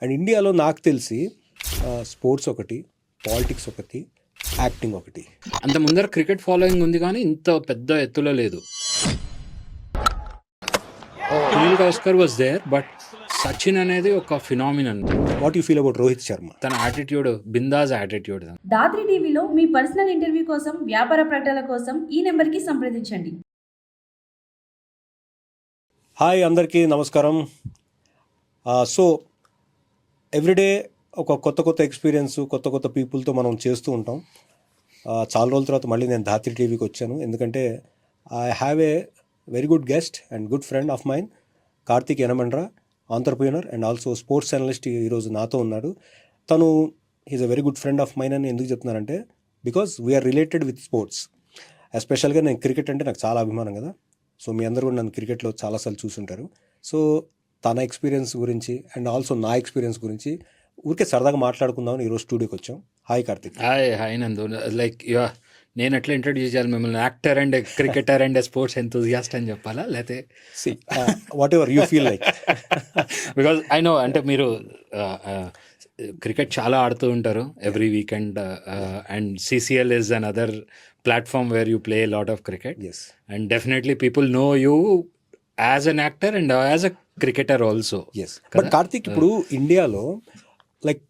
And ఇండియాలో నాకు తెలిసి స్పోర్ట్స్ ఒకటి, పాలిటిక్స్ ఒకటి, యాక్టింగ్ ఒకటి. అంత ముందర క్రికెట్ ఫాలోయింగ్ ఉంది కానీ ఇంత పెద్ద ఎత్తులో లేదు. Sunil Gavaskar was there, but Sachin అనేది ఒక phenomenon. What you feel about Rohit Sharma? తన యాటిట్యూడ్, బిందాజ్ యాటిట్యూడ్. దాత్రి టీవీలో మీ పర్సనల్ ఇంటర్వ్యూ కోసం, వ్యాపార ప్రకటనల కోసం ఈ నెంబర్కి సంప్రదించండి. హాయ్ అందరికీ నమస్కారం. సో ఎవ్రీడే ఒక కొత్త ఎక్స్పీరియన్స్, కొత్త పీపుల్తో మనం చేస్తూ ఉంటాం. చాలా రోజుల తర్వాత మళ్ళీ నేను ధాత్రి టీవీకి వచ్చాను. ఎందుకంటే I have a very good guest and good friend of mine, Karthik Yanamandra, entrepreneur and also sports analyst ఈరోజు నాతో ఉన్నాడు. తను is a very good friend of mine అని ఎందుకు చెప్తున్నానంటే, because we're related with sports. ఎస్పెషల్గా నేను క్రికెట్ అంటే నాకు చాలా అభిమానం కదా. సో మీ అందరూ కూడా నన్ను క్రికెట్లో చాలాసార్లు చూసుంటారు. సో తన ఎక్స్పీరియన్స్ గురించి అండ్ ఆల్సో నా ఎక్స్పీరియన్స్ గురించి ఊరికే సరదాగా మాట్లాడుకుందామని ఈరోజు స్టూడియోకి వచ్చాం. హాయ్ కార్తిక్. హాయ్ నందు. లైక్ నేను ఎట్లా ఇంట్రడ్యూస్ చేయాలి మిమ్మల్ని? Actor and cricketer and sports enthusiast అని చెప్పాలా, లేకపోతే what ever you feel like? Because I know, అంటే మీరు క్రికెట్ చాలా ఆడుతూ ఉంటారు every weekend, and CCL is another platform where you play a lot of cricket. Yes. And definitely people know you as an actor and as a cricketer also. Yes. But Karthik, ఇప్పుడు ఇండియాలో like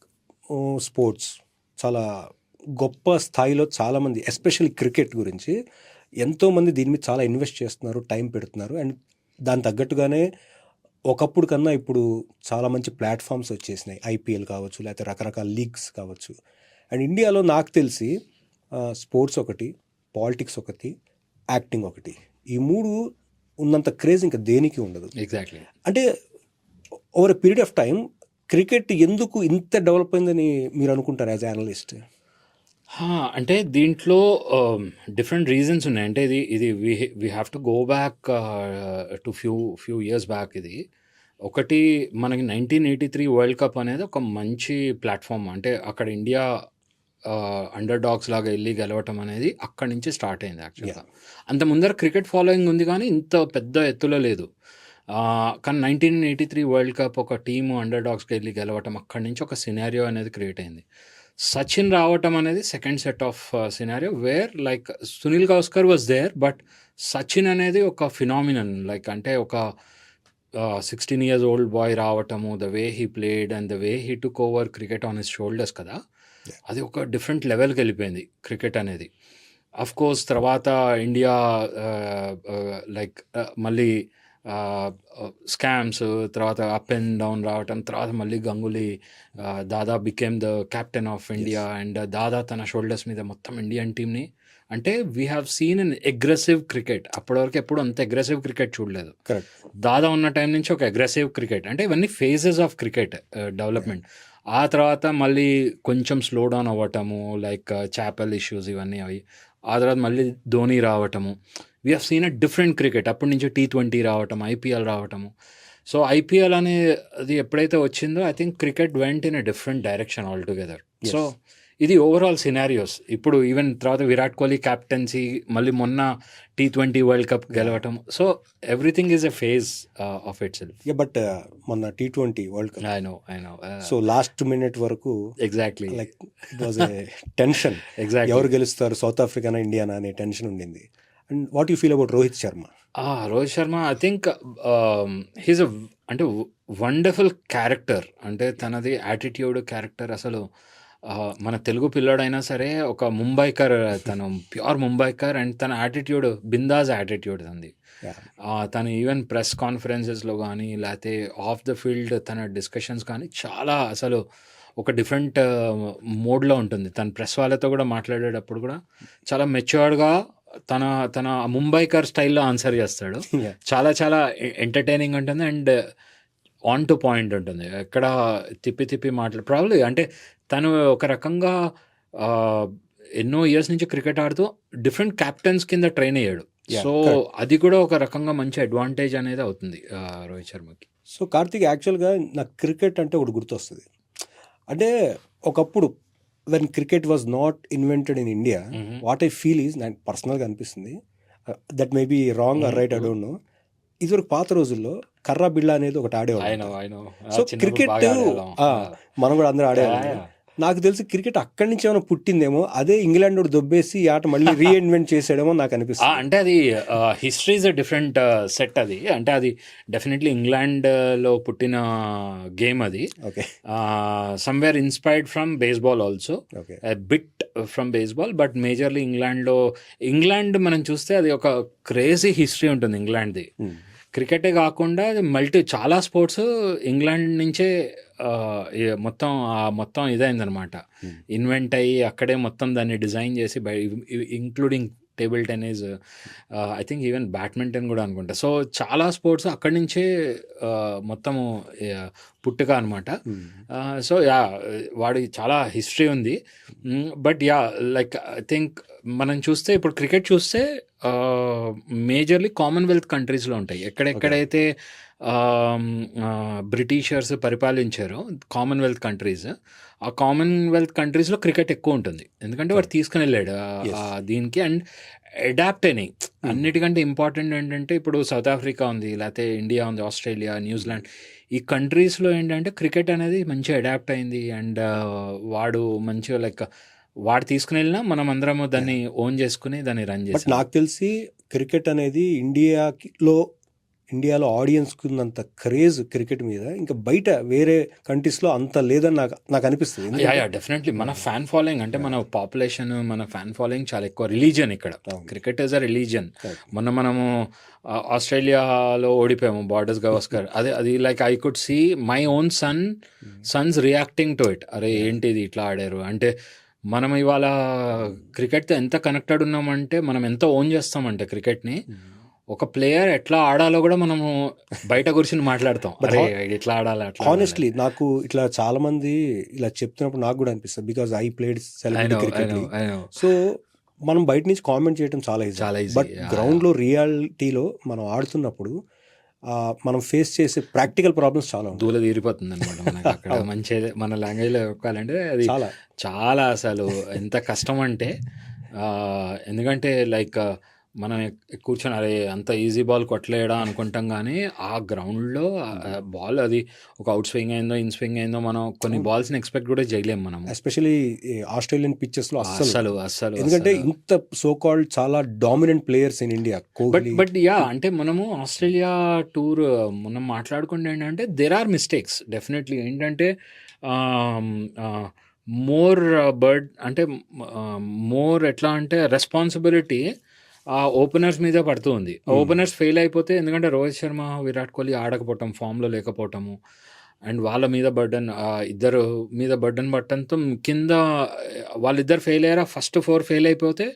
sports చాలా గొప్ప స్థాయిలో చాలామంది, especially cricket గురించి ఎంతోమంది దీని మీద చాలా ఇన్వెస్ట్ చేస్తున్నారు, టైం పెడుతున్నారు. అండ్ దాని తగ్గట్టుగానే ఒకప్పుడు కన్నా ఇప్పుడు చాలా మంచి ప్లాట్ఫామ్స్ వచ్చేసినాయి. IPL కావచ్చు, లేకపోతే రకరకాల లీగ్స్ కావచ్చు. అండ్ ఇండియాలో నాకు తెలిసి స్పోర్ట్స్ ఒకటి, పాలిటిక్స్ ఒకటి, యాక్టింగ్ ఒకటి, ఈ మూడు ఉన్నంత క్రేజ్ ఇంకా దేనికి ఉండదు. ఎగ్జాక్ట్లీ. అంటే over a period of time cricket ఎందుకు ఇంత డెవలప్ అయిందని మీరు అనుకుంటారు యాజ్ అనలిస్ట్? అంటే దీంట్లో డిఫరెంట్ రీజన్స్ ఉన్నాయి. అంటే ఇది we have to go back to few years back. ఇది ఒకటి, మనకి 1983 వరల్డ్ కప్ అనేది ఒక మంచి ప్లాట్ఫామ్. అంటే అక్కడ ఇండియా అండర్ డాగ్స్ లాగా వెళ్ళి గెలవటం అనేది అక్కడి నుంచి స్టార్ట్ అయింది యాక్చువల్గా. అంత ముందర క్రికెట్ ఫాలోయింగ్ ఉంది కానీ ఇంత పెద్ద ఎత్తులో లేదు. కానీ 1983 వరల్డ్ కప్ ఒక టీము అండర్ డాగ్స్కి వెళ్ళి గెలవటం, అక్కడి నుంచి ఒక సినారియో అనేది క్రియేట్ అయింది. సచిన్ రావటం అనేది second set of scenario, where like Sunil Gavaskar was there, but Sachin అనేది ఒక ఫినామినన్. లైక్ అంటే ఒక 16 years old బాయ్ రావటము, the way he played and the way he took over cricket on his shoulders కదా, అది ఒక డిఫరెంట్ లెవెల్కి వెళ్ళిపోయింది క్రికెట్ అనేది. అఫ్ కోర్స్ తర్వాత ఇండియా లైక్ మళ్ళీ స్కామ్స్, తర్వాత అప్ అండ్ డౌన్ రావటం, తర్వాత మళ్ళీ Ganguly Dada became the captain of India. And దాదా తన షోల్డర్స్ మీద మొత్తం ఇండియన్ టీమ్ని, అంటే we have scene an aggressive cricket. అప్పటివరకు ఎప్పుడు అంత అగ్రెసివ్ క్రికెట్ చూడలేదు. దాదా ఉన్న టైం నుంచి ఒక అగ్రెసివ్ క్రికెట్. అంటే ఇవన్నీ ఫేజెస్ ఆఫ్ క్రికెట్ డెవలప్మెంట్. ఆ తర్వాత మళ్ళీ కొంచెం స్లో డౌన్ అవ్వటము, లైక్ చాపెల్ ఇష్యూస్ ఇవన్నీ అవి. ఆ తర్వాత మళ్ళీ ధోని రావటము. We have seen a different cricket. అప్పటి నుంచి T20 రావటం, IPL రావటము. సో IPL అనేది ఎప్పుడైతే వచ్చిందో, I think cricket went in a different direction altogether. So ఇది ఓవరాల్ సినారియోస్. ఇప్పుడు ఈవెన్ తర్వాత విరాట్ కోహ్లీ క్యాప్టెన్సీ, మళ్ళీ మొన్న T20 వరల్డ్ కప్ గెలవటం. So everything is a phase of itself. But మొన్న T20 world cup, I know. So last minute వరకు exactly like it was a tension. Exactly. ఎవరు గెలుస్తారు, south ఆఫ్రికానా ఇండియానా అనే టెన్షన్ ఉండింది. And what you feel about Rohit Sharma? Rohit Sharma, I think he's a అంటే wonderful character. అంటే తనది యాటిట్యూడ్, క్యారెక్టర్ అసలు మన తెలుగు పిల్లోడైనా సరే ఒక ముంబైకర్, తను ప్యూర్ ముంబైకర్. అండ్ తన యాటిట్యూడ్, బిందాజ్ యాటిట్యూడ్ అంది. తను ఈవెన్ ప్రెస్ కాన్ఫరెన్సెస్లో కానీ, లేకపోతే ఆఫ్ ద ఫీల్డ్ తన డిస్కషన్స్ కానీ చాలా అసలు ఒక డిఫరెంట్ మోడ్లో ఉంటుంది. తన ప్రెస్ వాళ్ళతో కూడా మాట్లాడేటప్పుడు కూడా చాలా మెచ్యూర్డ్గా తన ముంబైకర్ స్టైల్లో ఆన్సర్ చేస్తాడు. చాలా ఎంటర్టైనింగ్ ఉంటుంది అండ్ ఆన్ టు పాయింట్ ఉంటుంది. ఎక్కడ తిప్పి ప్రాబ్లీ అంటే తను ఒక రకంగా ఎన్నో ఇయర్స్ నుంచి క్రికెట్ ఆడుతూ డిఫరెంట్ క్యాప్టెన్స్ కింద ట్రైన్ అయ్యాడు. సో అది కూడా ఒక రకంగా మంచి అడ్వాంటేజ్ అనేది అవుతుంది రోహిత్ శర్మకి. సో కార్తిక్, యాక్చువల్గా నాకు క్రికెట్ అంటే ఒకటి గుర్తొస్తుంది. అంటే ఒకప్పుడు when cricket was not invented in India, what I feel is, నాకు పర్సనల్గా అనిపిస్తుంది, that may be wrong or right, I don't know, ఇదివరకు పాత రోజుల్లో కర్రా బిళ్ళ అనేది ఒకటి ఆడేవాళ్ళు. ఆయన సో క్రికెట్ మనం కూడా అందరూ ఆడేవాళ్ళం. నాకు తెలిసి క్రికెట్ అక్కడి నుంచి ఏమైనా పుట్టిందేమో, అదే ఇంగ్లాండ్ వాడు దొబ్బేసి ఈ ఆట మళ్ళీ రీఇన్వెంట్ చేసాడేమో నాకు అనిపిస్తుంది. అంటే అది history is a different set. అది అంటే అది డెఫినెట్లీ ఇంగ్లాండ్లో పుట్టిన గేమ్ అది. Okay, somewhere inspired from baseball also, okay, bit from baseball, but majorly England మనం చూస్తే అది ఒక క్రేజీ హిస్టరీ ఉంటుంది ఇంగ్లాండ్ది. క్రికెటే కాకుండా చాలా స్పోర్ట్స్ ఇంగ్లాండ్ నుంచే మొత్తం ఇదైందనమాట, ఇన్వెంట్ అయ్యి అక్కడే మొత్తం దాన్ని డిజైన్ చేసి including table tennis, I think even badminton కూడా అనుకుంటా. సో చాలా స్పోర్ట్స్ అక్కడి నుంచే మొత్తము పుట్టుక అనమాట. సో వాడి చాలా హిస్టరీ ఉంది. బట్ లైక్ ఐ థింక్ మనం చూస్తే ఇప్పుడు క్రికెట్ చూస్తే మేజర్లీ కామన్వెల్త్ కంట్రీస్లో ఉంటాయి. ఎక్కడెక్కడైతే బ్రిటిషర్స్ పరిపాలించారో కామన్వెల్త్ కంట్రీస్, ఆ కామన్వెల్త్ కంట్రీస్లో క్రికెట్ ఎక్కువ ఉంటుంది. ఎందుకంటే వాడు తీసుకుని వెళ్ళాడు దీనికి అండ్ అడాప్ట్ అయినాయి. అన్నిటికంటే ఇంపార్టెంట్ ఏంటంటే ఇప్పుడు సౌత్ ఆఫ్రికా ఉంది, లేకపోతే ఇండియా ఉంది, ఆస్ట్రేలియా, న్యూజిలాండ్, ఈ కంట్రీస్లో ఏంటంటే క్రికెట్ అనేది మంచిగా అడాప్ట్ అయింది. అండ్ వాడు మంచిగా లైక్ వాడు తీసుకుని వెళ్ళినా మనం అందరము దాన్ని ఓన్ చేసుకుని దాన్ని రన్ చేసి. నాకు తెలిసి క్రికెట్ అనేది ఇండియాలో ఆడియన్స్కి ఉన్నంత క్రేజ్ క్రికెట్ మీద ఇంకా బయట వేరే కంట్రీస్లో అంత లేదని నాకు అనిపిస్తుంది. డెఫినెట్లీ మన ఫ్యాన్ ఫాలోయింగ్ అంటే మన పాపులేషన్, మన ఫ్యాన్ ఫాలోయింగ్ చాలా ఎక్కువ. రిలీజియన్ ఇక్కడ క్రికెట్ ఈజ్ అ రిలీజియన్. మనము ఆస్ట్రేలియాలో ఓడిపోయాము బార్డర్స్ గవాస్కర్, అది like I could see my own sons reacting to it. అరే ఏంటిది ఇట్లా ఆడారు అంటే. మనం ఇవాళ క్రికెట్తో ఎంత కనెక్టెడ్ ఉన్నామంటే, మనం ఎంత ఓన్ చేస్తామంటే క్రికెట్ని, ఒక ప్లేయర్ ఎట్లా ఆడాలో కూడా మనము బయట కూర్చొని మాట్లాడతాం, అరే ఎట్లా ఆడాలి అట్లా. హానెస్ట్లీ నాకు ఇట్లా చాలా మంది ఇలా చెప్తున్నప్పుడు నాకు కూడా అనిపిస్తుంది, because I played celebrity cricket. So మనం బయట నుంచి కామెంట్ చేయడం చాలా ఈజీ, బట్ గ్రౌండ్లో రియాలిటీలో మనం ఆడుతున్నప్పుడు మనం ఫేస్ చేసే ప్రాక్టికల్ ప్రాబ్లమ్స్ చాలా దూల తీరిపోతుంది అనమాట మనకు అక్కడ. మంచి మన లాంగ్వేజ్లో చెప్పాలంటే అది చాలా అసలు ఎంత కష్టం అంటే, ఎందుకంటే లైక్ మనం కూర్చొని అరే అంత ఈజీ బాల్ కొట్టలేడా అనుకుంటాం, కానీ ఆ గ్రౌండ్లో బాల్ అది ఒక అవుట్ స్వింగ్ అయిందో ఇన్ స్వింగ్ అయిందో మనం కొన్ని బాల్స్ని ఎక్స్పెక్ట్ కూడా చేయలేము మనం, ఎస్పెషల్లీ ఆస్ట్రేలియన్ పిచ్చెస్లో అస్సలు. ఎందుకంటే ఇంత సో కాల్డ్ చాలా dominant players in India. But అంటే మనము ఆస్ట్రేలియా టూర్ మనం మాట్లాడుకుంటే ఏంటంటే దేర్ ఆర్ మిస్టేక్స్ డెఫినెట్లీ. ఏంటంటే మోర్ ఎట్లా అంటే రెస్పాన్సిబిలిటీ ఆ ఓపెనర్స్ మీద పడుతూ ఉంది. ఓపెనర్స్ ఫెయిల్ అయిపోతే, ఎందుకంటే రోహిత్ శర్మ, విరాట్ కోహ్లీ ఆడకపోవటం, ఫామ్లో లేకపోవటము, అండ్ వాళ్ళ మీద ఇద్దరు మీద బర్డన్ పట్టడంతో కింద వాళ్ళిద్దరు ఫెయిల్ అయ్యారా, ఫస్ట్ 4 ఫెయిల్ అయిపోతే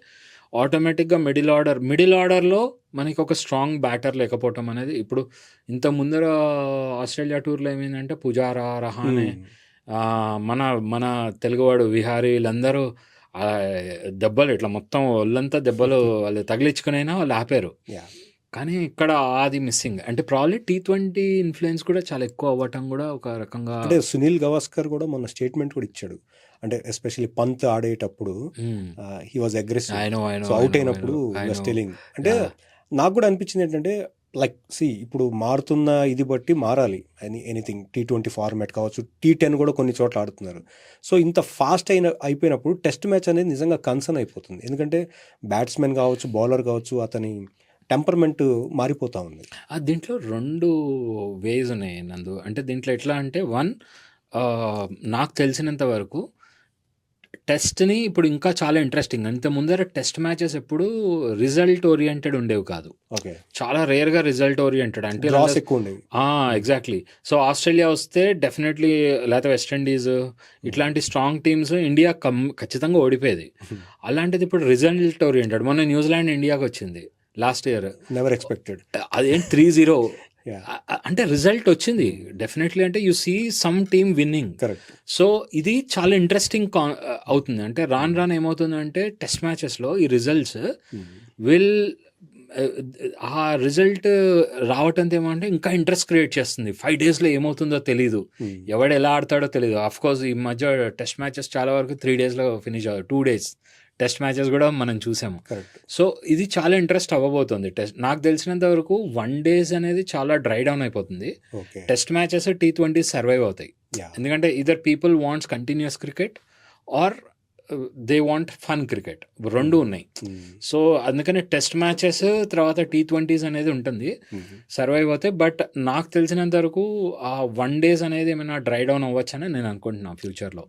ఆటోమేటిక్గా మిడిల్ ఆర్డర్లో మనకి ఒక స్ట్రాంగ్ బ్యాటర్ లేకపోవటం అనేది. ఇప్పుడు ఇంత ముందర ఆస్ట్రేలియా టూర్లో ఏమైందంటే పుజారా, రహానే, మన తెలుగువాడు విహారీ, వీళ్ళందరూ దెబ్బలు ఇట్లా మొత్తం ఒళ్ళంతా దెబ్బలు వాళ్ళు తగిలించుకునైనా వాళ్ళు ఆపారు. కానీ ఇక్కడ అది మిస్సింగ్. అంటే ప్రాబ్లీ T20 ఇన్ఫ్లుయెన్స్ కూడా చాలా ఎక్కువ అవ్వటం కూడా ఒక రకంగా. అంటే సునీల్ గవాస్కర్ కూడా మన స్టేట్మెంట్ కూడా ఇచ్చాడు, అంటే ఎస్పెషల్లీ పంత్ ఆడేటప్పుడు హీ వాజ్ అగ్రెసివ్, అవుట్ అయినప్పుడు టెలింగ్. అంటే నాకు కూడా అనిపించింది ఏంటంటే లైక్ ఇప్పుడు మారుతున్న ఇది బట్టి మారాలి ఎనీథింగ్. T20 ఫార్మాట్ కావచ్చు, T10 కూడా కొన్ని చోట్ల ఆడుతున్నారు. సో ఇంత ఫాస్ట్ అయిపోయినప్పుడు టెస్ట్ మ్యాచ్ అనేది నిజంగా కన్సర్న్ అయిపోతుంది, ఎందుకంటే బ్యాట్స్మెన్ కావచ్చు, బౌలర్ కావచ్చు, అతని టెంపర్మెంట్ మారిపోతూ ఉంది. దీంట్లో 2 వేస్ ఉన్నాయి నందు. అంటే దీంట్లో ఎట్లా అంటే, నాకు తెలిసినంత వరకు టెస్ట్ని ఇప్పుడు ఇంకా చాలా ఇంట్రెస్టింగ్. అంత ముందర టెస్ట్ మ్యాచెస్ ఎప్పుడు రిజల్ట్ ఓరియంటెడ్ ఉండేవి కాదు, చాలా రేర్గా రిజల్ట్ ఓరియంటెడ్, అంటే ఎక్కువ ఉండేవి. ఎగ్జాక్ట్లీ. సో ఆస్ట్రేలియా వస్తే డెఫినెట్లీ, లేకపోతే వెస్టిండీస్, ఇట్లాంటి స్ట్రాంగ్ టీమ్స్ ఇండియా ఖచ్చితంగా ఓడిపోయేది. అలాంటిది ఇప్పుడు రిజల్ట్ ఓరియంటెడ్. మొన్న న్యూజిలాండ్ ఇండియాకి వచ్చింది లాస్ట్ ఇయర్, నెవర్ ఎక్స్పెక్టెడ్. అదేం 3-0 అంటే రిజల్ట్ వచ్చింది డెఫినెట్లీ. అంటే you see some team winning. So ఇది చాలా ఇంట్రెస్టింగ్ అవుతుంది. అంటే రాను ఏమవుతుందంటే టెస్ట్ మ్యాచెస్లో ఈ రిజల్ట్స్ ఆ రిజల్ట్ రావటంతో ఏమంటే ఇంకా ఇంట్రెస్ట్ క్రియేట్ చేస్తుంది. 5 డేస్లో ఏమవుతుందో తెలీదు, ఎవడు ఎలా ఆడతాడో తెలీదు. అఫ్కోర్స్ ఈ మధ్య టెస్ట్ మ్యాచెస్ చాలా వరకు 3 డేస్లో ఫినిష్ అవ్వదు, 2 డేస్ టెస్ట్ మ్యాచెస్ కూడా మనం చూసాము. కరెక్ట్. సో ఇది చాలా ఇంట్రెస్ట్ అవ్వబోతుంది. నాకు తెలిసినంత వరకు 1 days అనేది చాలా డ్రై డౌన్ అయిపోతుంది. Okay. Test matches T20 survive అవుతాయి. యా. ఎందుకంటే either people wants continuous cricket or they want fun cricket, రెండు ఉన్నాయి. సో అందుకని టెస్ట్ మ్యాచెస్ తర్వాత T20s అనేది ఉంటుంది, సర్వైవ్ అవుతాయి. బట్ నాకు తెలిసినంత వరకు ఆ 1 days అనేది ఏమైనా డ్రై డౌన్ అవ్వచ్చని నేను అనుకుంటున్నాను ఫ్యూచర్లో.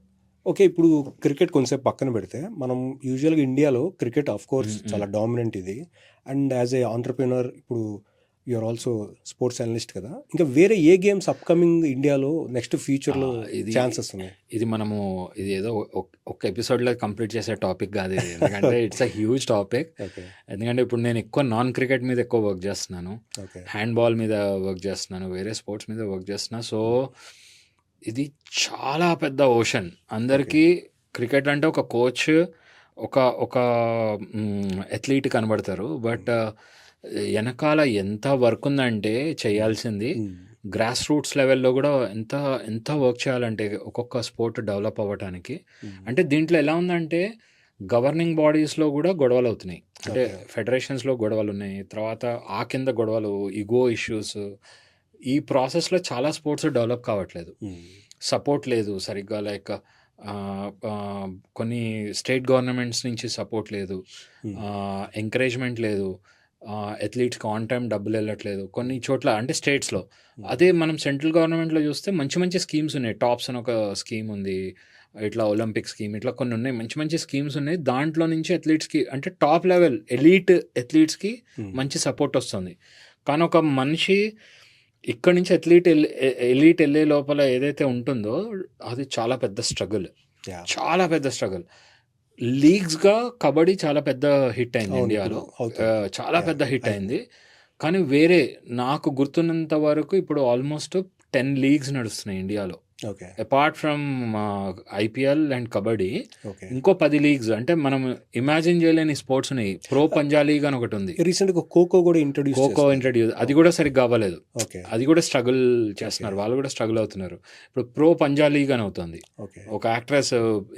ఓకే. ఇప్పుడు క్రికెట్ కొంచెంసేపు పక్కన పెడితే మనం యూజువల్గా ఇండియాలో క్రికెట్ ఆఫ్ కోర్స్ చాలా డామినెంట్ ఇది. అండ్ యాజ్ ఏ ఆంటర్ప్రినర్ ఇప్పుడు యూఆర్ ఆల్సో స్పోర్ట్స్ అనలిస్ట్ కదా, ఇంకా వేరే ఏ గేమ్స్ అప్కమింగ్ ఇండియాలో నెక్స్ట్ ఫ్యూచర్లో ఛాన్సెస్ ఉన్నాయి? ఇది మనము ఇది ఏదో ఒక ఎపిసోడ్లో కంప్లీట్ చేసే టాపిక్ కాదు ఇది, ఎందుకంటే it's a huge topic. Okay. ఎందుకంటే ఇప్పుడు నేను ఎక్కువ నాన్ క్రికెట్ మీద ఎక్కువ వర్క్ చేస్తున్నాను, ఓకే. హ్యాండ్బాల్ మీద వర్క్ చేస్తున్నాను, వేరే స్పోర్ట్స్ మీద వర్క్ చేస్తున్నా. సో ఇది చాలా పెద్ద ఓషన్. అందరికీ క్రికెట్ అంటే ఒక కోచ్, ఒక అథ్లీట్ కనబడతారు, బట్ వెనకాల ఎంత వర్క్ ఉందంటే చేయాల్సింది. గ్రాస్ రూట్స్ లెవెల్లో కూడా ఎంత వర్క్ చేయాలంటే ఒక్కొక్క స్పోర్ట్ డెవలప్ అవ్వటానికి. అంటే దీంట్లో ఎలా ఉందంటే గవర్నింగ్ బాడీస్లో కూడా గొడవలు అవుతున్నాయి, అంటే ఫెడరేషన్స్లో గొడవలు ఉన్నాయి, తర్వాత ఆ కింద గొడవలు, ఈగో ఇష్యూస్. ఈ ప్రాసెస్లో చాలా స్పోర్ట్స్ డెవలప్ కావట్లేదు, సపోర్ట్ లేదు సరిగ్గా. లైక్ కొన్ని స్టేట్ గవర్నమెంట్స్ నుంచి సపోర్ట్ లేదు, ఎంకరేజ్మెంట్ లేదు, అథ్లీట్స్కి ఆన్ టైం డబ్బులు వెళ్ళట్లేదు కొన్ని చోట్ల, అంటే స్టేట్స్లో. అదే మనం సెంట్రల్ గవర్నమెంట్లో చూస్తే మంచి మంచి స్కీమ్స్ ఉన్నాయి. టాప్స్ అని ఒక స్కీమ్ ఉంది, ఇట్లా ఒలింపిక్ స్కీమ్, ఇట్లా కొన్ని ఉన్నాయి, మంచి మంచి స్కీమ్స్ ఉన్నాయి. దాంట్లో నుంచి అథ్లీట్స్కి, అంటే టాప్ లెవెల్ ఎలీట్ అథ్లీట్స్కి మంచి సపోర్ట్ వస్తుంది. కానీ ఒక మనిషి ఇక్కడ నుంచి ఎలీట్ వెళ్ళే లోపల ఏదైతే ఉంటుందో అది చాలా పెద్ద స్ట్రగుల్, చాలా పెద్ద స్ట్రగుల్. లీగ్స్గా కబడ్డీ చాలా పెద్ద హిట్ అయింది ఇండియాలో, చాలా పెద్ద హిట్ అయింది. కానీ వేరే నాకు గుర్తున్నంత వరకు ఇప్పుడు ఆల్మోస్ట్ 10 leagues నడుస్తున్నాయి ఇండియాలో, okay. Apart from IPL and kabaddi. Okay. ఇంకో 10 leagues, అంటే మనం ఇమాజిన్ చేయలేని స్పోర్ట్స్ ఉన్నాయి. ప్రో పంజా లీగ్ అని ఒకటి ఉంది, రీసెంట్గా ఖోఖో కూడా ఇంట్రడ్యూస్, అది కూడా సరిగ్గా అవ్వలేదు, ఓకే. అది కూడా స్ట్రగుల్ చేస్తున్నారు, వాళ్ళు కూడా స్ట్రగుల్ అవుతున్నారు. ఇప్పుడు ప్రో పంజా లీగ్ అని అవుతుంది. ఓకే. ఒక యాక్ట్రెస్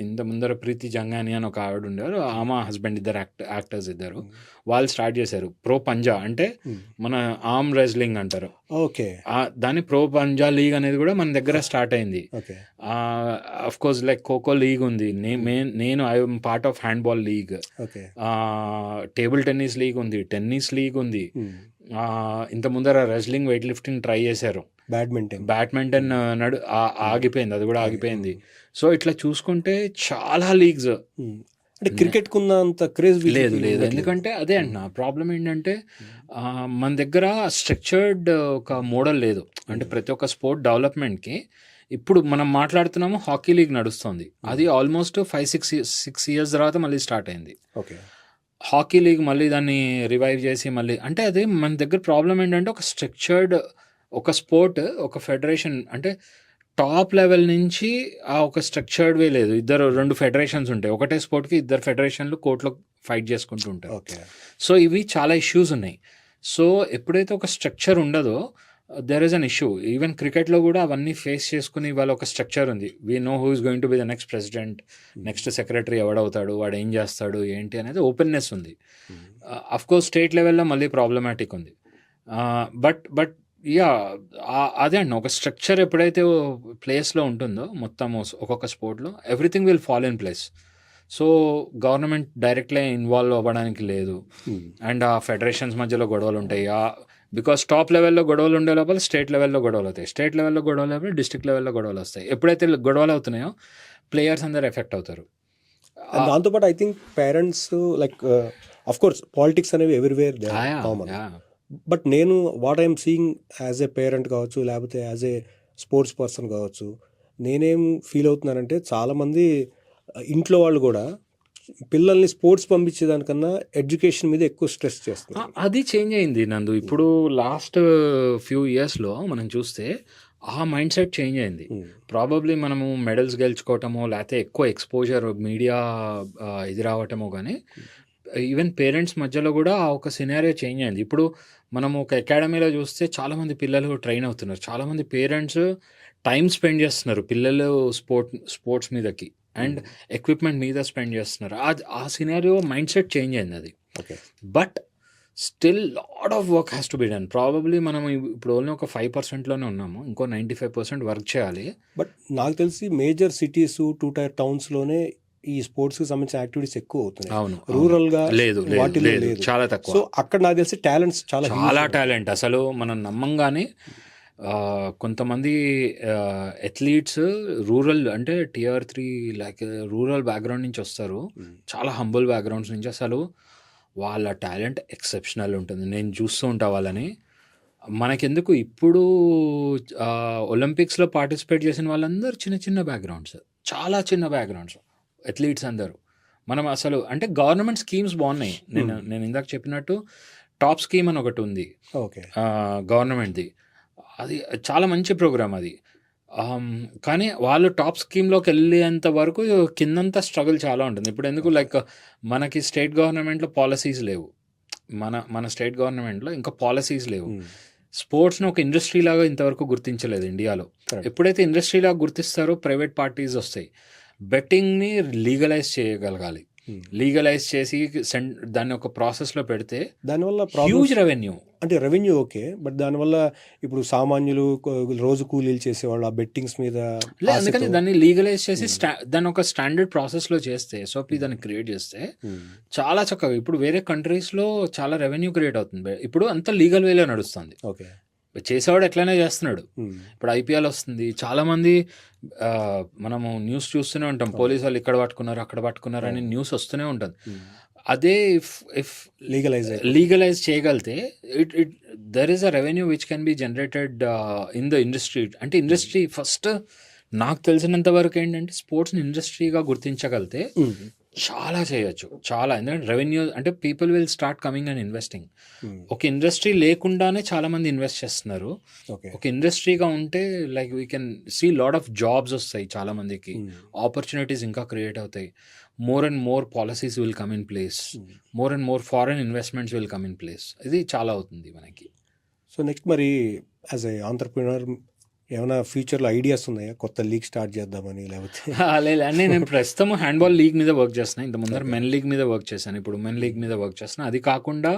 ఇంత ముందర ప్రీతి జంగాని అని ఒక ఆవిడ ఉండేవారు, ఆమె హస్బెండ్ ఇద్దరు యాక్టర్స్ ఇద్దరు, వాళ్ళు స్టార్ట్ చేశారు ప్రో పంజా, అంటే మన ఆర్మ్ రెజ్లింగ్ అంటారు. ఓకే. దాని ప్రో పంజా లీగ్ అనేది కూడా మన దగ్గర స్టార్ట్ అయింది. Okay. Of course like kho kho league ఉంది, నేను I'm part of handball league, okay. Table tennis league ఉంది, టెన్నిస్ లీగ్ ఉంది. ఇంత ముందర రెజ్లింగ్, వెయిట్ లిఫ్టింగ్ ట్రై చేశారు, బ్యాడ్మింటన్ ఆగిపోయింది, అది కూడా ఆగిపోయింది. సో ఇట్లా చూసుకుంటే చాలా లీగ్స్, అంటే క్రికెట్ కున్నంత క్రేజ్ లేదు. ఎందుకంటే అదే అంటున్నా, ప్రాబ్లం ఏంటంటే మన దగ్గర స్ట్రక్చర్డ్ ఒక మోడల్ లేదు. అంటే ప్రతి ఒక్క స్పోర్ట్ డెవలప్మెంట్కి ఇప్పుడు మనం మాట్లాడుతున్నాము, హాకీ లీగ్ నడుస్తుంది, అది ఆల్మోస్ట్ 5-6 years తర్వాత మళ్ళీ స్టార్ట్ అయింది. ఓకే. హాకీ లీగ్ మళ్ళీ దాన్ని రివైవ్ చేసి మళ్ళీ, అంటే అదే మన దగ్గర ప్రాబ్లం ఏంటంటే ఒక స్ట్రక్చర్డ్ ఒక స్పోర్ట్, ఒక ఫెడరేషన్, అంటే టాప్ లెవెల్ నుంచి ఆ ఒక స్ట్రక్చర్డ్ వే లేదు. 2 ఫెడరేషన్స్ ఉంటాయి, ఒకటే స్పోర్ట్కి 2 ఫెడరేషన్లు కోర్టులో ఫైట్ చేసుకుంటూ ఉంటారు. సో ఇవి చాలా ఇష్యూస్ ఉన్నాయి. సో ఎప్పుడైతే ఒక స్ట్రక్చర్ ఉండదో there is an issue. Even క్రికెట్లో కూడా అవన్నీ ఫేస్ చేసుకుని ఇవాళ ఒక స్ట్రక్చర్ ఉంది. We know who is going to be the next president, next secretary ఎవడవుతాడు, వాడు ఏం చేస్తాడు ఏంటి అనేది ఓపెన్నెస్ ఉంది. అఫ్ కోర్స్ స్టేట్ లెవెల్లో మళ్ళీ ప్రాబ్లమాటిక్ ఉంది. బట్ యా, అదే అండి, ఒక స్ట్రక్చర్ ఎప్పుడైతే ప్లేస్లో ఉంటుందో మొత్తం ఒక్కొక్క స్పోర్ట్లో everything will fall in place. So government directly involve అవ్వడానికి లేదు, అండ్ ఆ ఫెడరేషన్స్ మధ్యలో గొడవలు ఉంటాయి. బికాస్ టాప్ లెవెల్లో గొడవలు ఉండే లోపల స్టేట్ లెవెల్లో గొడవలు అవుతాయి, స్టేట్ లెవెల్లో గొడవలు అయిపోయి డిస్ట్రిక్ట్ లెవెల్లో గొడవలు వస్తాయి. ఎప్పుడైతే గొడవలు అవుతున్నాయో ప్లేయర్స్ అందరు ఎఫెక్ట్ అవుతారు. దాంతోపాటు I think parents like of course politics అనేవి ఎవ్రీవేర్ కామన్, బట్ నేను what I'm seeing as a parent కావచ్చు, లేకపోతే యాజ్ ఏ స్పోర్ట్స్ పర్సన్ కావచ్చు, నేనేం ఫీల్ అవుతున్నానంటే చాలామంది ఇంట్లో వాళ్ళు కూడా పిల్లల్ని స్పోర్ట్స్ పంపించేదానికన్నా ఎడ్యుకేషన్ మీద ఎక్కువ స్ట్రెస్ చేస్తున్నారు. అది చేంజ్ అయింది నందు. ఇప్పుడు లాస్ట్ ఫ్యూ ఇయర్స్లో మనం చూస్తే ఆ మైండ్ సెట్ చేంజ్ అయింది. ప్రాబబ్లీ మనము మెడల్స్ గెలుచుకోవటమో లేకపోతే ఎక్కువ ఎక్స్పోజర్ మీడియా ఇది రావటమో, కానీ ఈవెన్ పేరెంట్స్ మధ్యలో కూడా ఒక సినారియో చేంజ్ అయింది. ఇప్పుడు మనం ఒక అకాడమీలో చూస్తే చాలామంది పిల్లలు ట్రైన్ అవుతున్నారు, చాలామంది పేరెంట్స్ టైం స్పెండ్ చేస్తున్నారు పిల్లలు స్పోర్ట్స్ మీదకి. అండ్ ఎక్విప్మెంట్ మీద స్పెండ్ చేస్తున్నారు. ఆ సినారియో మైండ్ సెట్ చేంజ్ అయింది అది. Okay. But still lot of work has to be done. Probably మనం ఇప్పుడు ఓన్లీ ఒక 5%లోనే ఉన్నాము. ఇంకో 95% వర్క్ చేయాలి. బట్ నాకు తెలిసి మేజర్ సిటీస్ 2 టైర్ టౌన్స్లోనే ఈ స్పోర్ట్స్కి సంబంధించిన యాక్టివిటీస్ ఎక్కువ అవుతున్నాయి. అవును. రూరల్గా లేదు వాటిలో లేదు లేదు. చాలా తక్కువ. సో అక్కడ నాకు తెలిసి టాలెంట్స్ చాలా చాలా టాలెంట్ అసలు మనం నమ్మంగానే కొంతమంది అథ్లీట్స్ రూరల్ అంటే Tier 3 లైక్ రూరల్ బ్యాక్గ్రౌండ్ నుంచి వస్తారు. చాలా హంబుల్ బ్యాక్గ్రౌండ్స్ నుంచి. అసలు వాళ్ళ టాలెంట్ ఎక్సెప్షనల్ ఉంటుంది. నేను చూస్తూ ఉంటా వాళ్ళని. మనకెందుకు ఇప్పుడు ఒలింపిక్స్లో పార్టిసిపేట్ చేసిన వాళ్ళందరూ చిన్న చిన్న బ్యాక్గ్రౌండ్స్, చాలా చిన్న బ్యాక్గ్రౌండ్స్ అథ్లీట్స్ అందరూ. మనం అసలు అంటే గవర్నమెంట్ స్కీమ్స్ బాగున్నాయి. నేను ఇందాక చెప్పినట్టు టాప్ స్కీమ్ అని ఒకటి ఉంది ఓకే గవర్నమెంట్ది. అది చాలా మంచి ప్రోగ్రామ్ అది. కానీ వాళ్ళు టాప్ స్కీమ్లోకి వెళ్ళేంత వరకు కిందంతా స్ట్రగుల్ చాలా ఉంటుంది. ఇప్పుడు ఎందుకు లైక్ మనకి స్టేట్ గవర్నమెంట్లో పాలసీస్ లేవు. మన స్టేట్ గవర్నమెంట్లో ఇంకా పాలసీస్ లేవు. స్పోర్ట్స్ని ఒక ఇండస్ట్రీ లాగా ఇంతవరకు గుర్తించలేదు ఇండియాలో. ఎప్పుడైతే ఇండస్ట్రీ లాగా గుర్తిస్తారో ప్రైవేట్ పార్టీస్ వస్తాయి. బెట్టింగ్ని లీగలైజ్ చేయగలగాలి. లీగలైజ్ చేసి దాన్ని ఒక ప్రాసెస్లో పెడితే దానివల్ల హ్యూజ్ రెవెన్యూ. అంటే రెవెన్యూ ఓకే, బట్ దానివల్ల ఇప్పుడు సామాన్యులు రోజు కూలీలు చేసేవాళ్ళు ఆ బెట్టింగ్స్ మీద అందుకని దాన్ని లీగలైజ్ చేసి దాన్ని ఒక స్టాండర్డ్ ప్రాసెస్లో చేస్తే, SOP దాన్ని క్రియేట్ చేస్తే చాలా చక్కగా ఇప్పుడు వేరే కంట్రీస్లో చాలా రెవెన్యూ క్రియేట్ అవుతుంది. ఇప్పుడు అంతా లీగల్ వేలో నడుస్తుంది. ఓకే. చేసేవాడు ఎట్లయినా చేస్తున్నాడు. ఇప్పుడు IPL వస్తుంది, చాలామంది మనము న్యూస్ చూస్తూనే ఉంటాం. పోలీసు వాళ్ళు ఇక్కడ పట్టుకున్నారు అక్కడ పట్టుకున్నారు అని న్యూస్ వస్తూనే ఉంటుంది. అదే ఇఫ్ లీగలైజ్ చేయగలిగితే there is a revenue which can be generated in the industry. అంటే ఇండస్ట్రీ ఫస్ట్ నాకు తెలిసినంత వరకు ఏంటంటే స్పోర్ట్స్ని ఇండస్ట్రీగా గుర్తించగలిగితే చాలా చేయొచ్చు. చాలా, ఎందుకంటే రెవెన్యూ అంటే people will start coming and investing. ఒక ఇండస్ట్రీ లేకుండానే చాలామంది ఇన్వెస్ట్ చేస్తున్నారు. ఒక ఇండస్ట్రీగా ఉంటే like we can see lot of jobs వస్తాయి చాలామందికి, ఆపర్చునిటీస్ ఇంకా క్రియేట్ అవుతాయి. More and more policies will come in place, more and more foreign investments will come in place. ఇది చాలా అవుతుంది మనకి. సో నెక్స్ట్ మరి యాజ్ ఏ ఆంటర్ప్రినర్ ఏమైనా ఫ్యూచర్లో ఐడియాస్ ఉన్నాయా? కొత్త లీగ్ స్టార్ట్ చేద్దామని లేకపోతే? లేదు, నేను ప్రస్తుతం హ్యాండ్బాల్ లీగ్ మీద వర్క్ చేస్తున్నాను. ఇంత ముందర మెన్ లీగ్ మీద వర్క్ చేశాను, ఇప్పుడు మెన్ లీగ్ మీద వర్క్ చేస్తున్నాను. అది కాకుండా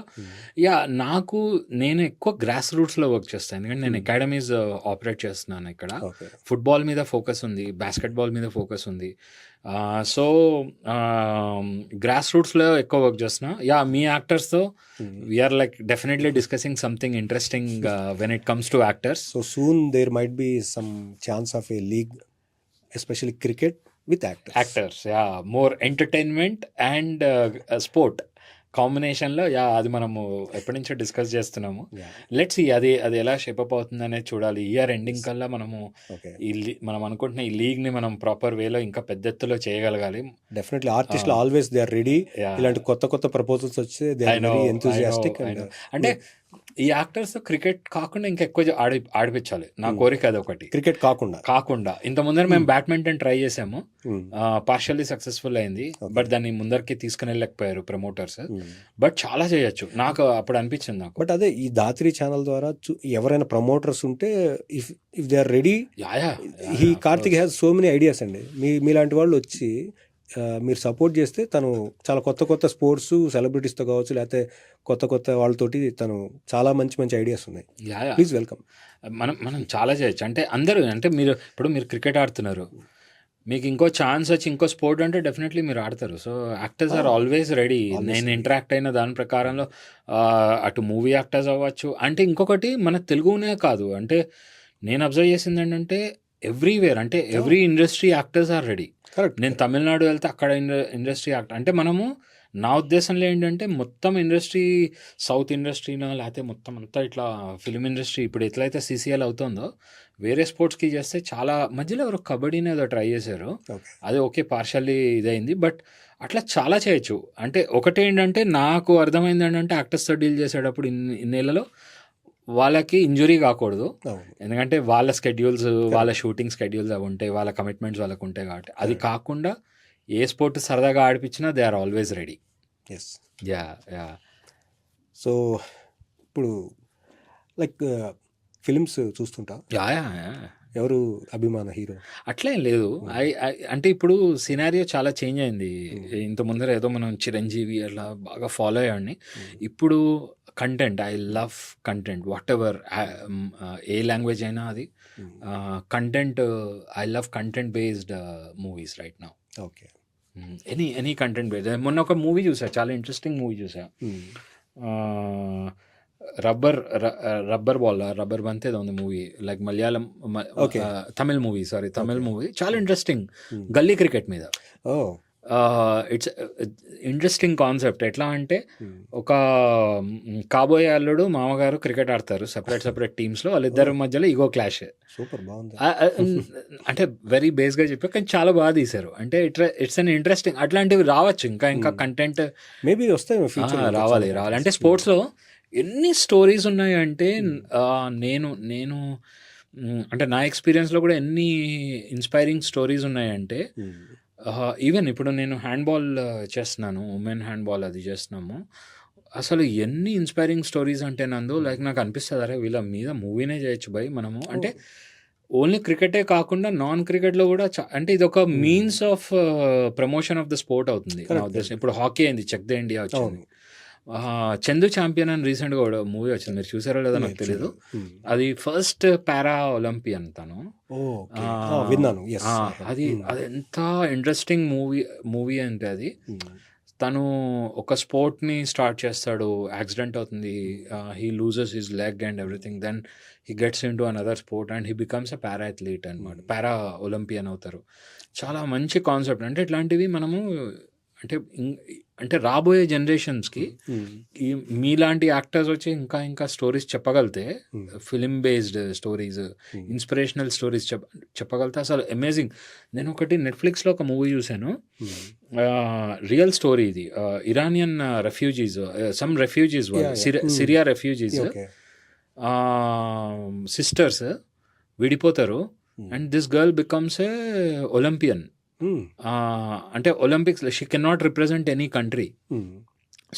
నేను ఎక్కువ గ్రాస్ రూట్స్లో వర్క్ చేస్తాను, ఎందుకంటే నేను అకాడమీస్ ఆపరేట్ చేస్తున్నాను. ఇక్కడ ఫుట్బాల్ మీద ఫోకస్ ఉంది, బాస్కెట్బాల్ మీద ఫోకస్ ఉంది. సో గ్రాస్ రూట్స్లో ఎక్కువ వర్క్ చేస్తున్నా. మీ యాక్టర్స్తో we're like definitely discussing something interesting when it comes to actors. So soon there might be some chance of a league especially cricket with actors. More entertainment and sport కాంబినేషన్లో. అది మనము ఎప్పటి నుంచో discuss చేస్తున్నాము. Let's see అది ఎలా shape up అవుతుంది అనేది చూడాలి. ఇయర్ ఎండింగ్ కల్లా మనము మనం అనుకుంటున్న ఈ లీగ్ని మనం ప్రాపర్ వేలో ఇంకా పెద్ద ఎత్తులో చేయగలగాలి. డెఫినెట్లీ ఆర్టిస్టులు ఆల్వేస్ దే ఆర్ రెడీ. ఇలాంటి కొత్త ప్రపోజల్స్ వచ్చి దే ఆర్ వెరీ ఎంతూజియాస్టిక్. అంటే ఈ యాక్టర్స్ క్రికెట్ కాకుండా ఇంకా ఎక్కువ ఆడిపించాలి నా కోరిక. అది ఒకటి, క్రికెట్ కాకుండా ఇంత ముందర మేము బ్యాడ్మింటన్ ట్రై చేసాము, పార్షియల్లీ సక్సెస్ఫుల్ అయింది. బట్ దాన్ని ముందరికి తీసుకుని వెళ్ళలేకపోయారు ప్రమోటర్స్. బట్ చాలా చేయొచ్చు నాకు అప్పుడు అనిపించింది నాకు. బట్ అదే ఈ దాత్రి ఛానల్ ద్వారా ఎవరైనా ప్రమోటర్స్ ఉంటే ఇఫ్ దే ఆర్ రెడీ, ఈ Karthik has so many ideas అండి. మీలాంటి వాళ్ళు వచ్చి మీరు సపోర్ట్ చేస్తే తను చాలా కొత్త స్పోర్ట్స్ సెలబ్రిటీస్తో కావచ్చు, లేకపోతే కొత్త వాళ్ళతోటి తను చాలా మంచి ఐడియాస్ ఉన్నాయి. Please welcome. మనం చాలా చేయొచ్చు. అంటే అందరూ అంటే మీరు క్రికెట్ ఆడుతున్నారు, మీకు ఇంకో ఛాన్స్ వచ్చి ఇంకో స్పోర్ట్ అంటే డెఫినెట్లీ మీరు ఆడతారు. So actors are always ready. నేను ఇంటరాక్ట్ అయిన దాని ప్రకారంలో అటు మూవీ యాక్టర్స్ అవ్వచ్చు. అంటే ఇంకొకటి మన తెలుగునే కాదు, అంటే నేను అబ్జర్వ్ చేసింది ఏంటంటే ఎవ్రీవేర్, అంటే every industry actors are ready. నేను తమిళనాడు వెళ్తే అక్కడ ఇండస్ట్రీ యాక్టర్ అంటే మనము, నా ఉద్దేశంలో ఏంటంటే మొత్తం ఇండస్ట్రీ, సౌత్ ఇండస్ట్రీనో లేకపోతే మొత్తం అంతా ఇట్లా ఫిలిం ఇండస్ట్రీ ఇప్పుడు ఎట్లయితే CCL అవుతుందో వేరే స్పోర్ట్స్కి చేస్తే చాలా. మధ్యలో ఎవరు కబడ్డీని ఏదో ట్రై చేశారు, అది ఓకే పార్షల్లీ ఇదైంది. బట్ అట్లా చాలా చేయొచ్చు. అంటే ఒకటేంటంటే నాకు అర్థమైంది ఏంటంటే యాక్టర్స్తో డీల్ చేసేటప్పుడు ఇన్నేళ్లలో వాళ్ళకి ఇంజురీ కాకూడదు, ఎందుకంటే వాళ్ళ స్కెడ్యూల్స్, వాళ్ళ షూటింగ్ స్కెడ్యూల్స్ అవి ఉంటాయి, వాళ్ళ కమిట్మెంట్స్ వాళ్ళకు ఉంటాయి. కాబట్టి అది కాకుండా ఏ స్పోర్ట్ సరదాగా ఆడిపించినా they are always ready. Yes. So ఇప్పుడు లైక్ ఫిలిమ్స్ చూస్తుంటా. ఎవరు అభిమాన హీరో? అట్లేం లేదు. అంటే ఇప్పుడు సినారియో చాలా చేంజ్ అయింది. ఇంత ముందర ఏదో మనం చిరంజీవి అట్లా బాగా ఫాలో అయ్యాడిని. ఇప్పుడు content, I love content what ever, A language అయినా అది content. I love content based movies right now. Okay. Any content based. మొన్న ఒక మూవీ చూసా, చాలా ఇంట్రెస్టింగ్ మూవీ చూసా. రబ్బర్ బాల్, రబ్బర్ బంత్ ఏదో ఉంది movie, like Malayalam Tamil movie, చాలా ఇంట్రెస్టింగ్. గల్లీ క్రికెట్ మీద. It's interesting concept. ఎట్లా అంటే ఒక కాబోయే అల్లుడు మామగారు క్రికెట్ ఆడతారు సెపరేట్ టీమ్స్లో, వాళ్ళిద్దరి మధ్యలో ఈగో క్లాష్. సూపర్ బాగుంది. అంటే వెరీ బేస్గా చెప్పారు కానీ చాలా బాగా తీశారు. అంటే ఇట్స్ అన్ ఇంట్రెస్టింగ్. అట్లాంటివి రావచ్చు ఇంకా కంటెంట్ మేబీ వస్తాయి, రావాలి. అంటే స్పోర్ట్స్లో ఎన్ని స్టోరీస్ ఉన్నాయంటే నేను అంటే నా ఎక్స్పీరియన్స్లో కూడా ఎన్ని ఇన్స్పైరింగ్ స్టోరీస్ ఉన్నాయంటే, ఈవెన్ ఇప్పుడు నేను హ్యాండ్బాల్ చేస్తున్నాను, ఉమెన్ హ్యాండ్బాల్ అది చేస్తున్నాము. అసలు ఎన్ని ఇన్స్పైరింగ్ స్టోరీస్ అంటే నందు, లైక్ నాకు అనిపిస్తుంది అరే వీళ్ళ మీద మూవీనే చేయొచ్చు బై మనము. అంటే ఓన్లీ క్రికెటే కాకుండా నాన్ క్రికెట్లో కూడా అంటే ఇది ఒక means of promotion of the sport అవుతుంది నా ఉద్దేశం. ఇప్పుడు హాకీ అయింది, చెక్ ద ఇండియా వచ్చింది, చందు ఛాంపియన్ అని రీసెంట్గా కూడా మూవీ వచ్చింది, మీరు చూసారో లేదో నాకు తెలియదు. అది ఫస్ట్ పారా ఒలింపియన్ తను. అది ఎంత ఇంట్రెస్టింగ్ మూవీ అంటే అది. తను ఒక స్పోర్ట్ని స్టార్ట్ చేస్తాడు, యాక్సిడెంట్ అవుతుంది, he loses his leg and everything, then he gets in to another sport and he becomes a para athlete అనమాట, పారా ఒలింపియన్ అవుతారు. చాలా మంచి కాన్సెప్ట్. అంటే ఇట్లాంటివి మనము అంటే రాబోయే జనరేషన్స్కి మీలాంటి యాక్టర్స్ వచ్చి ఇంకా స్టోరీస్ చెప్పగలితే, film based stories, inspirational stories చెప్పగలితే అసలు అమేజింగ్. నేను ఒకటి నెట్ఫ్లిక్స్లో ఒక మూవీ చూశాను, రియల్ స్టోరీ ఇది. Iranian refugees, some refugees, Syria refugees sisters విడిపోతారు and this girl becomes a Olympian. అంటే Olympics she can not represent any country.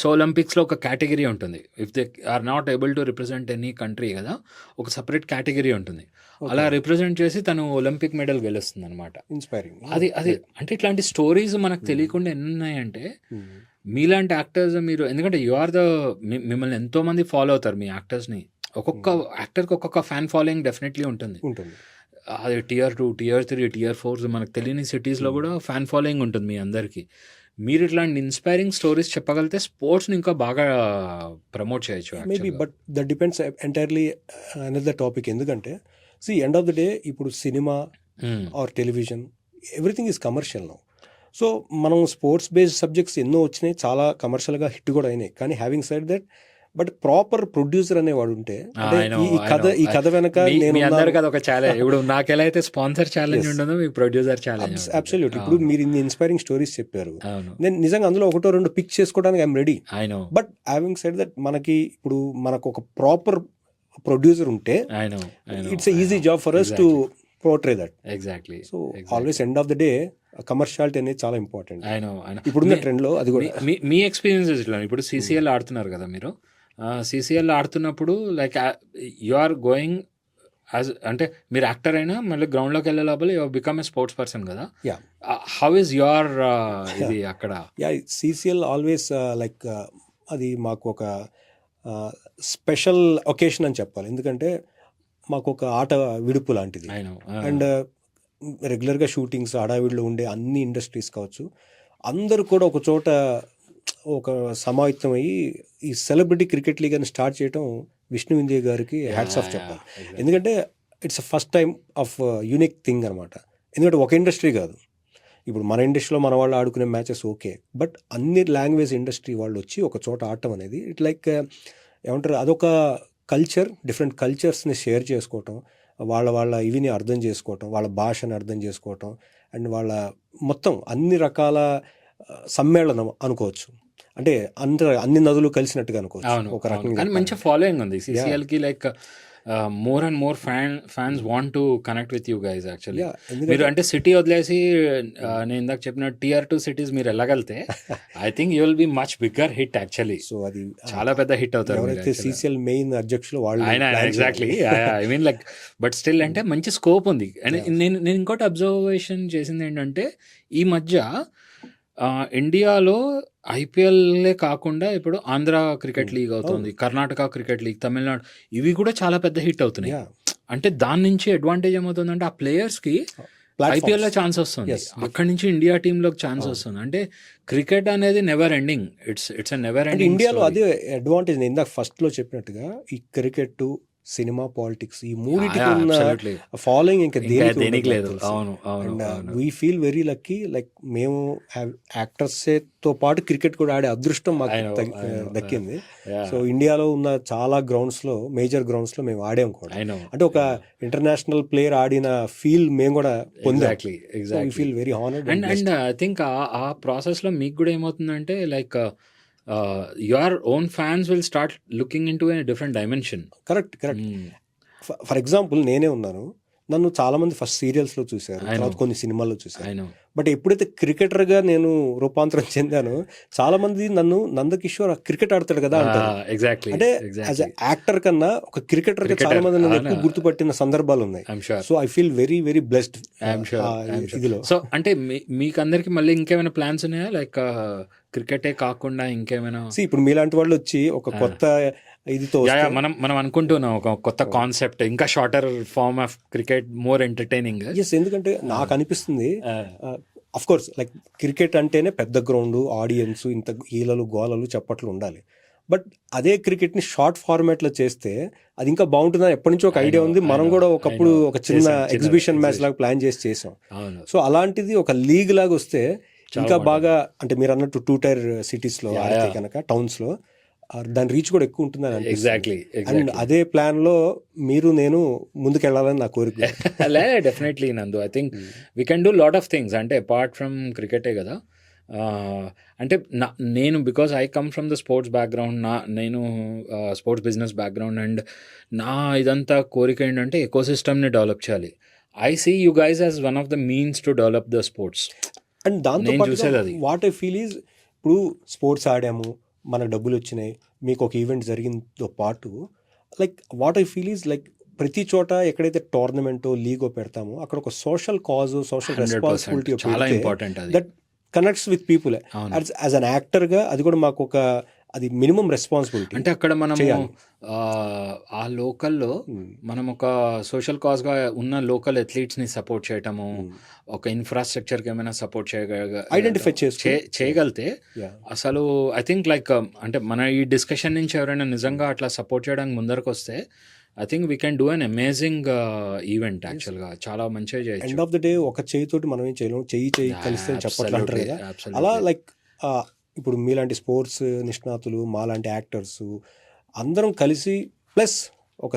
So ఒలింపిక్స్లో ఒక కేటగిరీ ఉంటుంది, if they are not able to represent any country కదా, ఒక separate category ఉంటుంది. అలా represent చేసి తను ఒలింపిక్ మెడల్ గెలుస్తుంది అనమాట. ఇన్స్పైరింగ్. అది అంటే ఇట్లాంటి స్టోరీస్ మనకు తెలియకుండా ఎన్ని ఉన్నాయంటే, మీలాంటి యాక్టర్స్ మీరు, ఎందుకంటే యు ఆర్ మిమ్మల్ని ఎంతోమంది ఫాలో అవుతారు మీ యాక్టర్స్ని. ఒక్కొక్క యాక్టర్కి ఒక్కొక్క ఫ్యాన్ ఫాలోయింగ్ డెఫినెట్లీ ఉంటుంది. అది Tier 2, Tier 3, Tier 4 మనకు తెలియని సిటీస్లో కూడా ఫ్యాన్ ఫాలోయింగ్ ఉంటుంది మీ అందరికీ. మీరు ఇట్లాంటి ఇన్స్పైరింగ్ స్టోరీస్ చెప్పగలిగితే స్పోర్ట్స్ని ఇంకా బాగా ప్రమోట్ చేయొచ్చు. Maybe but that depends entirely another topic. ఎందుకంటే ఎండ్ ఆఫ్ ద డే ఇప్పుడు cinema are television everything is commercial now. So మనం స్పోర్ట్స్ బేస్డ్ సబ్జెక్ట్స్ ఎన్నో వచ్చినాయి, చాలా కమర్షియల్గా హిట్ కూడా అయినాయి. కానీ having side that, but proper producer అనేవాడు ఉంటే, ఈ కథ వెనక ఒక ఛాలెంజ్. ఇప్పుడు నాకు ఎలా అయితే స్పాన్సర్ ఛాలెంజ్ ఉండదో మీకు ప్రొడ్యూసర్ ఛాలెంజ్. అబ్సల్యూట్. ఇప్పుడు మీరు ఇన్ని ఇన్స్పైరింగ్ స్టోరీస్ చెప్పారు, నేను నిజంగా అందులో ఒకటో రెండు పిక్ చేసుకోవడానికి I'm ready. But having side that మనకు ఒక ప్రాపర్ ప్రొడ్యూసర్ ఉంటే it's easy job for us to portray that. Exactly. So always end of the day commerciality అనేది చాలా ఇంపార్టెంట్. ఇప్పుడున్న ట్రెండ్ లో అది కూడా. మీ ఎక్స్పీరియన్సెస్ ఇట్లా, ఇప్పుడు CCL ఆడుతున్నారు కదా మీరు, CCL ఆడుతున్నప్పుడు like you are going as, అంటే మీరు యాక్టర్ అయినా మళ్ళీ గ్రౌండ్లోకి వెళ్ళే లోపల you become a sports person కదా. హౌ ఇస్ యువర్ ఇది అక్కడ? CCL ఆల్వేస్ లైక్ అది మాకు ఒక స్పెషల్ ఒకేషన్ అని చెప్పాలి. ఎందుకంటే మాకు ఒక ఆట విడుపు లాంటిది. అండ్ రెగ్యులర్గా షూటింగ్స్ హడావిడిలో ఉండే అన్ని ఇండస్ట్రీస్ కావచ్చు, అందరూ కూడా ఒక చోట ఒక సమాయత్తం అయ్యి ఈ సెలబ్రిటీ క్రికెట్ లీగ్ అని స్టార్ట్ చేయడం విష్ణు వింధ్య గారికి హ్యాట్స్ ఆఫ్ చెప్పాలి. ఎందుకంటే it's first time of unique thing అనమాట. ఎందుకంటే ఒక ఇండస్ట్రీ కాదు, ఇప్పుడు మన ఇండస్ట్రీలో మన వాళ్ళు ఆడుకునే మ్యాచెస్ ఓకే, బట్ అన్ని లాంగ్వేజ్ ఇండస్ట్రీ వాళ్ళు వచ్చి ఒక చోట ఆడటం అనేది ఇట్ లైక్ ఏమంటారు, అదొక కల్చర్, డిఫరెంట్ కల్చర్స్ని షేర్ చేసుకోవటం, వాళ్ళ ఇవిని అర్థం చేసుకోవటం, వాళ్ళ భాషని అర్థం చేసుకోవటం, అండ్ వాళ్ళ మొత్తం అన్ని రకాల సమ్మేళనం అనుకోవచ్చు. అంటే అన్ని నదులు కలిసినట్టుగా అనుకోవచ్చు ఒక రకంగా. కానీ మంచి ఫాలోయింగ్ ఉంది CCLకి. Like more and more fans want to connect with you guys actually. Yeah, మీరు ఎందుకంటే అంటే సిటీ వదిలేసి నేను ఇందాక చెప్పిన Tier 2 సిటీస్ మీరు వెళ్ళగలితే I think you will be much bigger hit actually. So అది చాలా పెద్ద హిట్ అవుతారు మీరు ఎవరైతే actually. CCL మెయిన్ అధ్యక్షులు వాళ్ళు ఆయన plan ఎగ్జాక్ట్లీ చేయాలి. I mean like but still అంటే మంచి స్కోప్ ఉంది. అండ్ నేను ఇంకోటి అబ్జర్వేషన్ చేసింది ఏంటంటే ఈ మధ్య ఇండియాలో ఐపీఎల్లే కాకుండా ఇప్పుడు ఆంధ్ర క్రికెట్ లీగ్ అవుతుంది, కర్ణాటక క్రికెట్ లీగ్, తమిళనాడు, ఇవి కూడా చాలా పెద్ద హిట్ అవుతున్నాయి. Yeah. అంటే దాని నుంచి అడ్వాంటేజ్ ఏమవుతుందంటే ఆ ప్లేయర్స్కి Platforms. ఐపీఎల్లో ఛాన్స్ వస్తుంది, Yes. అక్కడి నుంచి ఇండియా టీంలోకి ఛాన్స్ వస్తుంది. అంటే క్రికెట్ అనేది నెవర్ ఎండింగ్, ఇట్స్ నెవర్ అంటే ఎండింగ్. ఇండియాలో అదే అడ్వాంటేజ్. నేను ఇందాక ఫస్ట్ లో చెప్పినట్టుగా ఈ క్రికెట్, సినిమా, పాలిటిక్స్ ఈ మూడింటికి ఉన్న ఫాలోయింగ్ ఇంకా దేనికి లేదు. అవును అవును అండ్ అవును. We feel very lucky. Like మేము యాక్టర్స్ తో పాటు క్రికెట్ కూడా ఆడే అదృష్టం మాకు I know, దక్కింది. Yeah. సో ఇండియాలో ఉన్న చాలా గ్రౌండ్స్ లో, మేజర్ గ్రౌండ్స్ లో మేము ఆడాం కూడా. I know. అంటే ఒక ఇంటర్నేషనల్ ప్లేయర్ ఆడిన ఫీల్ మేము కూడా పొందాం. Exactly, we exactly. Feel very honoured. And I think ఆ ప్రాసెస్లో మీకు కూడా ఏమవుతుందంటే like your own fans will start looking in to a different dimension. Correct. For example నేనే ఉన్నాను, నన్ను చాలా మంది ఫస్ట్ సీరియల్స్ లో చూశారు, I know. తర్వాత కొన్ని సినిమాల్లో చూశారు. I know. బట్ ఎప్పుడైతే క్రికెటర్ గా నేను రూపాంతరం చెందానో చాలా మంది నన్ను నందకిషోర్ క్రికెట్ ఆడతాడు కదా అంటారు. ఎగ్జాక్ట్లీ అంటే యాజ్ యాక్టర్ కన్నా ఒక క్రికెటర్ గా చాలా మంది నన్ను ఎక్కువ గుర్తుపట్టిన సందర్భాలు ఉన్నాయి. I'm sure. So I feel very very blessed ఇదిలో. సో అంటే మీకు అందరికి మళ్ళీ ఇంకేమైనా ప్లాన్స్ ఉన్నాయా లైక్ క్రికెటే కాకుండా ఇంకేమైనా? See, ఇప్పుడు మీలాంటి వాళ్ళు వచ్చి ఒక కొత్త ఇదితో యా మనం అనుకుంటున్నాం ఒక కొత్త కాన్సెప్ట్, ఇంకా shorter form of cricket, more entertaining. Yes, ఎందుకంటే నాకు అనిపిస్తుంది అఫ్ కోర్స్ లైక్ క్రికెట్ అంటేనే పెద్ద గ్రౌండ్, ఆడియన్స్, ఇంత ఈలలు గోలలు చప్పట్లు ఉండాలి. బట్ అదే క్రికెట్ ని షార్ట్ ఫార్మాట్ లో చేస్తే అది ఇంకా బాగుంటుందని ఎప్పటి నుంచో ఒక ఐడియా ఉంది. మనం కూడా ఒకప్పుడు ఒక చిన్న ఎగ్జిబిషన్ మ్యాచ్ లాగా ప్లాన్ చేసాం. అవును. సో అలాంటిది ఒక లీగ్ లాగా వస్తే ఇంకా బాగా, అంటే మీరు అన్నట్టు 2 tier cities లో ఆడితే కనుక, టౌన్స్ లో దాని రీచ్ కూడా ఎక్కువ ఉంటుందని ఎగ్జాక్ట్లీ అండ్ అదే ప్లాన్ లో మీరు నేను ముందుకెళ్ళాలని నా కోరిక. Definitely Nandu, I think we can do lot of things. అంటే అపార్ట్ ఫ్రమ్ క్రికెటే కదా, అంటే నేను because I come from the sports background, నేను స్పోర్ట్స్ బిజినెస్ బ్యాక్గ్రౌండ్, అండ్ నా ఇదంతా కోరిక ఏంటంటే ఎకోసిస్టమ్ని డెవలప్ చేయాలి. I see you guys as one of the means to develop the sports. And దాంతో నేను చూసేది అది. వాట్ ఐ ఫీల్ ఈజ్, ఇప్పుడు స్పోర్ట్స్ ఆడాము, మనకు డబ్బులు వచ్చినాయి, మీకు ఒక ఈవెంట్ జరిగినతో పాటు like what I feel is like ప్రతి చోట ఎక్కడైతే టోర్నమెంట్ లీగో పెడతామో అక్కడ ఒక సోషల్ కాజ్, సోషల్ 100% రెస్పాన్సిబిలిటీ చాలా ఇంపార్టెంట్ అది. That connects with people. As an actor గా అది కూడా మాకు ఒక అది మినిమం రెస్పాన్సిబిలిటీ. అంటే అక్కడ మనం ఆ లోకల్లో మనం ఒక సోషల్ కాజ్గా ఉన్న లోకల్ అథ్లీట్స్ని సపోర్ట్ చేయటము, ఒక ఇన్ఫ్రాస్ట్రక్చర్కి ఏమైనా సపోర్ట్ ఐడెంటిఫై చేయగలిగితే అసలు ఐ థింక్ లైక్ అంటే మన ఈ డిస్కషన్ నుంచి ఎవరైనా నిజంగా అట్లా సపోర్ట్ చేయడానికి ముందరకు వస్తే I think we can do an amazing event. యాక్చువల్గా చాలా మంచిగా చేయొచ్చు. ఎండ్ ఆఫ్ ద డే ఒక చేయితోటి మనం ఏం చేయలేము, చెయ్యి కలిస్తే చెప్పట్లు అంటారు కదా. అలా లైక్ ఇప్పుడు మీలాంటి స్పోర్ట్స్ నిష్ణాతులు, మాలాంటి యాక్టర్స్ అందరం కలిసి ప్లస్ ఒక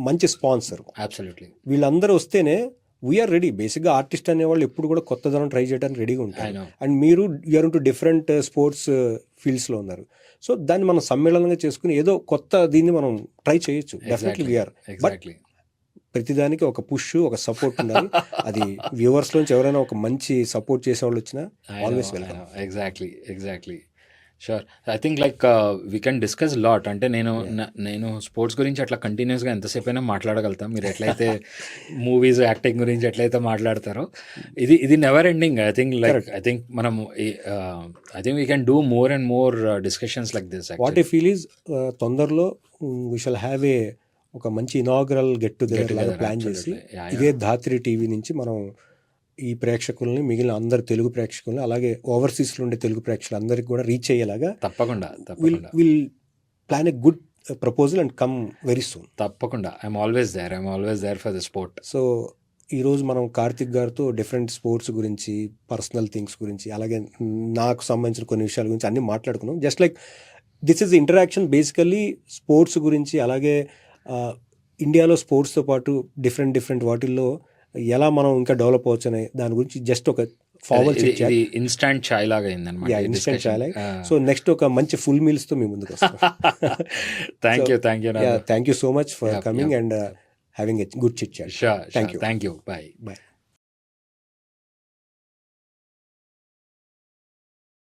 మంచి స్పాన్సర్, అబ్సల్యూట్లీ వీళ్ళందరూ వస్తేనే వీఆర్ రెడీ. బేసిక్గా ఆర్టిస్ట్ అనేవాళ్ళు ఎప్పుడు కూడా కొత్తదనం ట్రై చేయడానికి రెడీగా ఉంటారు. అండ్ మీరు యూఆర్ ఇంటూ డిఫరెంట్ స్పోర్ట్స్ ఫీల్డ్స్లో ఉన్నారు. సో దాన్ని మనం సమ్మేళనంగా చేసుకుని ఏదో కొత్త దీన్ని మనం ట్రై చేయొచ్చు. Definitely we are. బట్ ప్రతిదానికి ఒక పుష్, ఒక సపోర్ట్ ఉండాలి. అది వ్యూవర్స్ నుంచి ఎవరైనా ఒక మంచి సపోర్ట్ చేసే వాళ్ళు వచ్చినా always welcome. Exactly sure. I think like we can discuss lot. అంటే నేను స్పోర్ట్స్ గురించి అట్లా కంటిన్యూస్గా ఎంతసేపు అయినా మాట్లాడగలుగుతాం. మీరు ఎట్లయితే మూవీస్, యాక్టింగ్ గురించి ఎట్లయితే మాట్లాడతారో ఇది నెవర్ ఎండింగ్. ఐ థింక్ మనం I think we can do more and more discussions like this. What I feel is తొందరలో వీ షల్ హ్యావ్ ఏ ఒక మంచి ఇనాగరల్ గెట్ టుగెదర్ లాగా ప్లాన్ చేసి ఇదే ధాత్రి టీవీ నుంచి మనం ఈ ప్రేక్షకుల్ని, మిగిలిన అందరు తెలుగు ప్రేక్షకుల్ని, అలాగే ఓవర్సీస్లో ఉండే తెలుగు ప్రేక్షకులు అందరికి కూడా రీచ్ అయ్యేలాగా తప్పకుండా will plan a good proposal and come very soon. తప్పకుండా. I'm always there for the sport. So ఈరోజు మనం కార్తిక్ గారితో డిఫరెంట్ స్పోర్ట్స్ గురించి, పర్సనల్ థింగ్స్ గురించి, అలాగే నాకు సంబంధించిన కొన్ని విషయాల గురించి అన్నీ మాట్లాడుకున్నాం. Just like this is interaction basically sports గురించి, అలాగే ఇండియాలో స్పోర్ట్స్తో పాటు డిఫరెంట్ వాటిల్లో ఎలా మనం ఇంకా డెవలప్ అవ్వచ్చు అనే దాని గురించి జస్ట్ ఒక ఫార్మల్ ఇది చిట్ చాట్. ఇది ఇన్‌స్టాంట్ చాయ్ లాగా అయిందనమాట యా ఈ ఇన్స్టెంట్ డిస్కషన్. చాయ్. సో నెక్స్ట్ ఒక మంచి ఫుల్ మీల్స్తో మీ ముందుకు వస్తాం. Thank you. Thank you. Yeah thank you so much for Yep, coming yep, and having a good chit chat. Sure, Thank sure. you. Thank you. Bye. Bye.